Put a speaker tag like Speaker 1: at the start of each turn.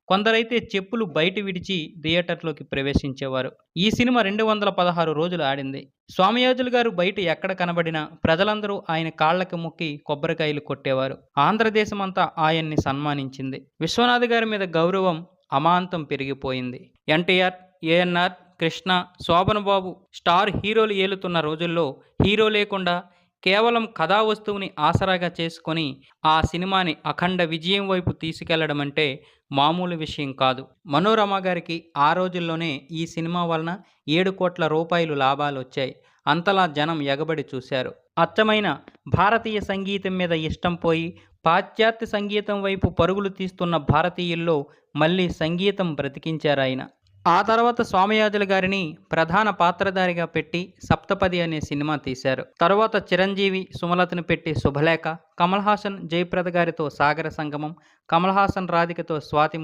Speaker 1: కొందరైతే చెప్పులు బయట విడిచి థియేటర్‌లోకి ప్రవేశించేవారు. ఈ సినిమా 216 రోజులు ఆడింది. స్వామియాజులు గారు బయట ఎక్కడ కనబడినా ప్రజలందరూ ఆయన కాళ్ళకి మొక్కి కొబ్బరికాయలు కొట్టేవారు. ఆంధ్రదేశమంతా ఆయన్ని సన్మానించింది. విశ్వనాథ్ గారి మీద గౌరవం అమాంతం పెరిగిపోయింది. ఎన్టీఆర్, ఏఎన్నార్, కృష్ణ, శోభన్ బాబు స్టార్ హీరోలు ఏలుతున్న రోజుల్లో హీరో లేకుండా కేవలం కథా వస్తువుని ఆసరాగా చేసుకొని ఆ సినిమాని అఖండ విజయం వైపు తీసుకెళ్లడం అంటే మామూలు విషయం కాదు. మనోరమ గారికి ఆ రోజుల్లోనే ఈ సినిమా వలన 7 కోట్ల రూపాయలు లాభాలొచ్చాయి. అంతలా జనం ఎగబడి చూశారు. అచ్చమైన భారతీయ సంగీతం మీద ఇష్టం పోయి పాశ్చాత్య సంగీతం వైపు పరుగులు తీస్తున్న భారతీయుల్లో మళ్ళీ సంగీతం బ్రతికించారాయన. ఆ తర్వాత స్వామియాజులు గారిని ప్రధాన పాత్రధారిగా పెట్టి 'సప్తపది' అనే సినిమా తీశారు. తరువాత చిరంజీవి, సుమలతను పెట్టి 'శుభలేఖ', కమల్ హాసన్, జయప్రద గారితో 'సాగర సంగమం', కమల్ హాసన్, రాధికతో 'స్వాతి